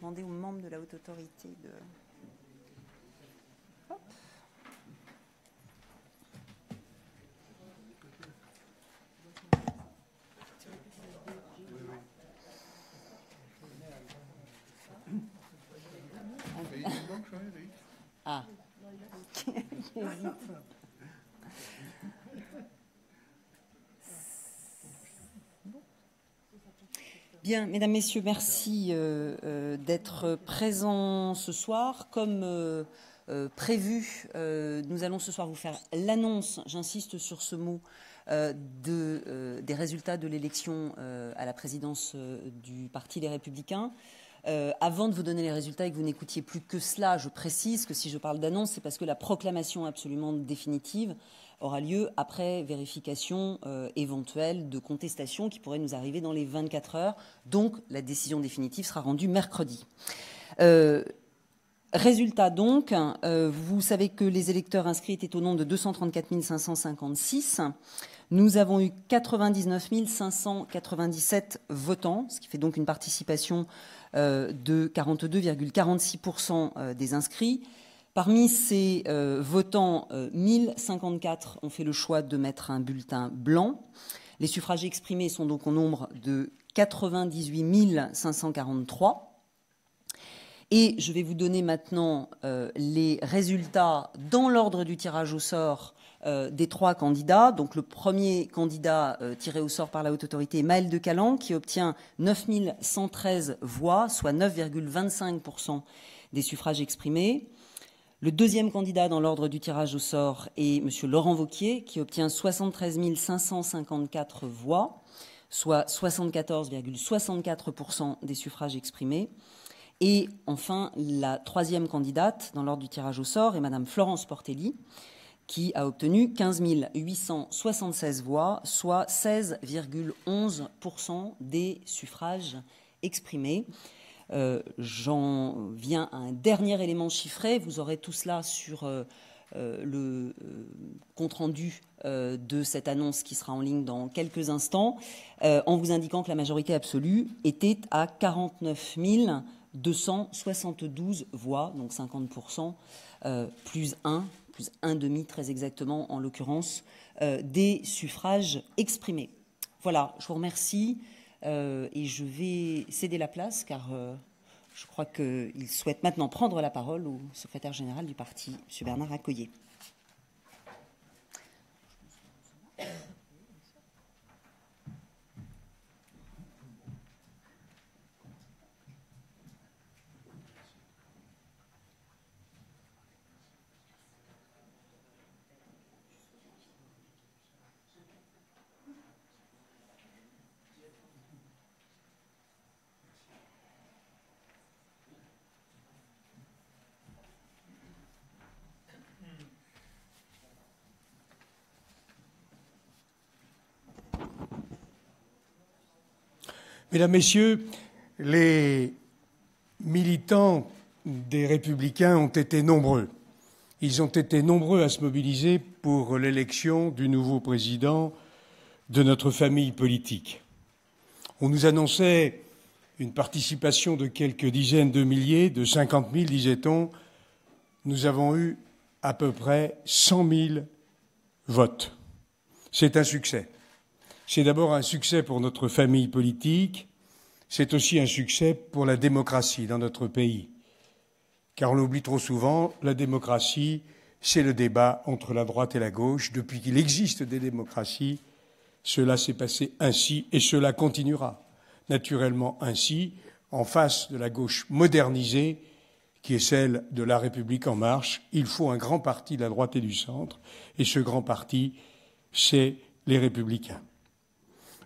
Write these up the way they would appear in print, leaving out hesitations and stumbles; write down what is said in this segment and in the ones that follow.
demander aux membres de la Haute Autorité de... Hop. Ah. Bien, mesdames, messieurs, merci d'être présents ce soir. Comme prévu, nous allons ce soir vous faire l'annonce, j'insiste sur ce mot, des résultats de l'élection à la présidence du Parti Les Républicains. Avant de vous donner les résultats et que vous n'écoutiez plus que cela, je précise que si je parle d'annonce, c'est parce que la proclamation absolument définitive aura lieu après vérification éventuelle de contestation qui pourrait nous arriver dans les 24 heures. Donc, la décision définitive sera rendue mercredi. Résultat donc, vous savez que les électeurs inscrits étaient au nombre de 234 556. Nous avons eu 99 597 votants, ce qui fait donc une participation de 42,46% des inscrits. Parmi ces votants, 1054 ont fait le choix de mettre un bulletin blanc. Les suffrages exprimés sont donc au nombre de 98 543. Et je vais vous donner maintenant les résultats dans l'ordre du tirage au sort des trois candidats. Donc le premier candidat tiré au sort par la Haute Autorité est Maël de Calan, qui obtient 9 113 voix, soit 9,25% des suffrages exprimés. Le deuxième candidat dans l'ordre du tirage au sort est M. Laurent Wauquiez, qui obtient 73 554 voix, soit 74,64% des suffrages exprimés. Et enfin, la troisième candidate dans l'ordre du tirage au sort est Mme Florence Portelli, qui a obtenu 15 876 voix, soit 16,11% des suffrages exprimés. J'en viens à un dernier élément chiffré. Vous aurez tout cela sur le compte-rendu de cette annonce qui sera en ligne dans quelques instants, en vous indiquant que la majorité absolue était à 49 272 voix, donc 50%, plus un demi très exactement en l'occurrence, des suffrages exprimés. Voilà, je vous remercie et je vais céder la place car je crois qu'il souhaite maintenant prendre la parole au secrétaire général du parti, M. Bernard Accoyer. Mesdames, Messieurs, les militants des Républicains ont été nombreux. Ils ont été nombreux à se mobiliser pour l'élection du nouveau président de notre famille politique. On nous annonçait une participation de quelques dizaines de milliers, de 50 000, disait-on. Nous avons eu à peu près 100 000 votes. C'est un succès. C'est d'abord un succès pour notre famille politique, c'est aussi un succès pour la démocratie dans notre pays. Car on l'oublie trop souvent, la démocratie, c'est le débat entre la droite et la gauche. Depuis qu'il existe des démocraties, cela s'est passé ainsi et cela continuera naturellement ainsi, en face de la gauche modernisée, qui est celle de La République En Marche. Il faut un grand parti de la droite et du centre, et ce grand parti, c'est les Républicains.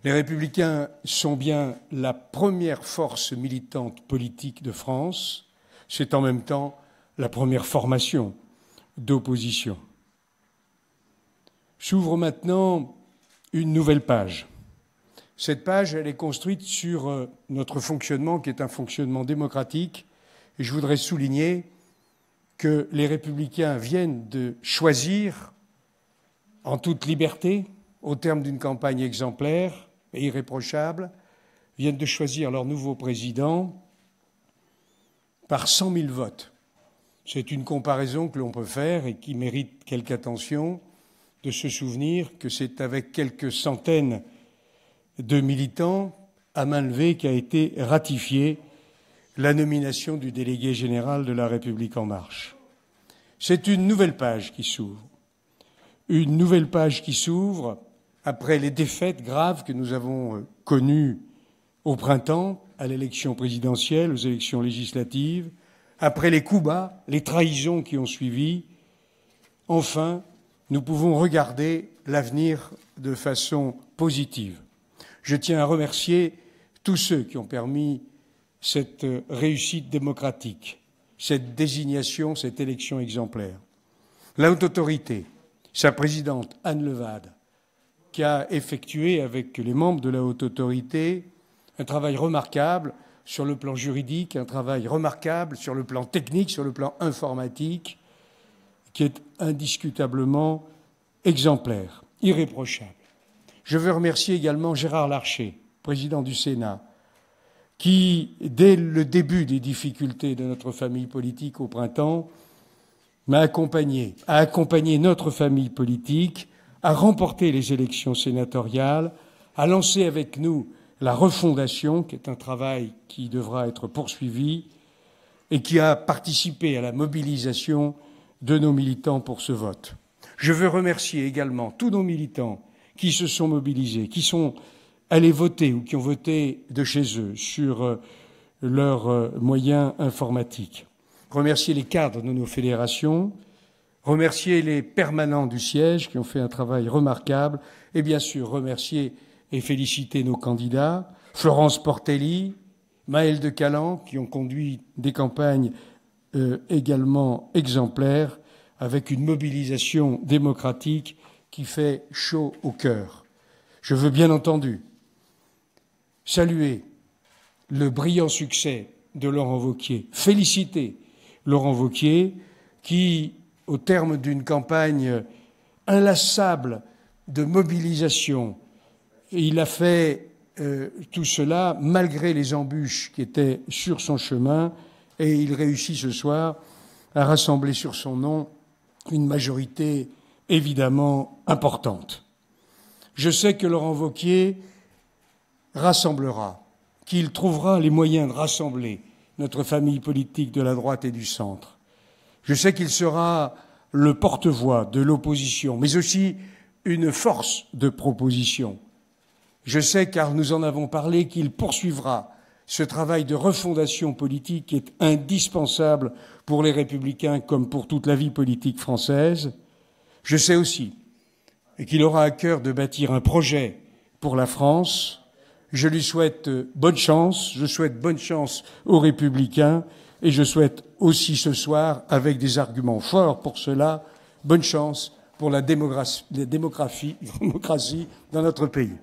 Les Républicains sont bien la première force militante politique de France. C'est en même temps la première formation d'opposition. S'ouvre maintenant une nouvelle page. Cette page, elle est construite sur notre fonctionnement, qui est un fonctionnement démocratique. Et je voudrais souligner que les Républicains viennent de choisir, en toute liberté, au terme d'une campagne exemplaire et irréprochable, viennent de choisir leur nouveau président par 100 000 votes. C'est une comparaison que l'on peut faire et qui mérite quelque attention, de se souvenir que c'est avec quelques centaines de militants à main levée qu'a été ratifiée la nomination du délégué général de La République En Marche. C'est une nouvelle page qui s'ouvre. Une nouvelle page qui s'ouvre après les défaites graves que nous avons connues au printemps, à l'élection présidentielle, aux élections législatives, après les coups bas, les trahisons qui ont suivi. Enfin, nous pouvons regarder l'avenir de façon positive. Je tiens à remercier tous ceux qui ont permis cette réussite démocratique, cette désignation, cette élection exemplaire. La Haute Autorité, sa présidente Anne Levade, qui a effectué avec les membres de la Haute Autorité un travail remarquable sur le plan juridique, un travail remarquable sur le plan technique, sur le plan informatique, qui est indiscutablement exemplaire, irréprochable. Je veux remercier également Gérard Larcher, président du Sénat, qui, dès le début des difficultés de notre famille politique au printemps, m'a accompagné, a accompagné notre famille politique, a remporté les élections sénatoriales, a lancé avec nous la refondation, qui est un travail qui devra être poursuivi, et qui a participé à la mobilisation de nos militants pour ce vote. Je veux remercier également tous nos militants qui se sont mobilisés, qui sont allés voter ou qui ont voté de chez eux sur leurs moyens informatiques. Remercier les cadres de nos fédérations, remercier les permanents du siège qui ont fait un travail remarquable et bien sûr remercier et féliciter nos candidats, Florence Portelli, Maël de Calan, qui ont conduit des campagnes également exemplaires avec une mobilisation démocratique qui fait chaud au cœur. Je veux bien entendu saluer le brillant succès de Laurent Wauquiez, féliciter Laurent Wauquiez qui, au terme d'une campagne inlassable de mobilisation, il a fait tout cela malgré les embûches qui étaient sur son chemin et il réussit ce soir à rassembler sur son nom une majorité évidemment importante. Je sais que Laurent Wauquiez rassemblera, qu'il trouvera les moyens de rassembler notre famille politique de la droite et du centre. Je sais qu'il sera le porte-voix de l'opposition, mais aussi une force de proposition. Je sais, car nous en avons parlé, qu'il poursuivra ce travail de refondation politique qui est indispensable pour les Républicains comme pour toute la vie politique française. Je sais aussi qu'il aura à cœur de bâtir un projet pour la France. Je lui souhaite bonne chance, je souhaite bonne chance aux Républicains et je souhaite aussi ce soir, avec des arguments forts pour cela, bonne chance pour la démocratie dans notre pays.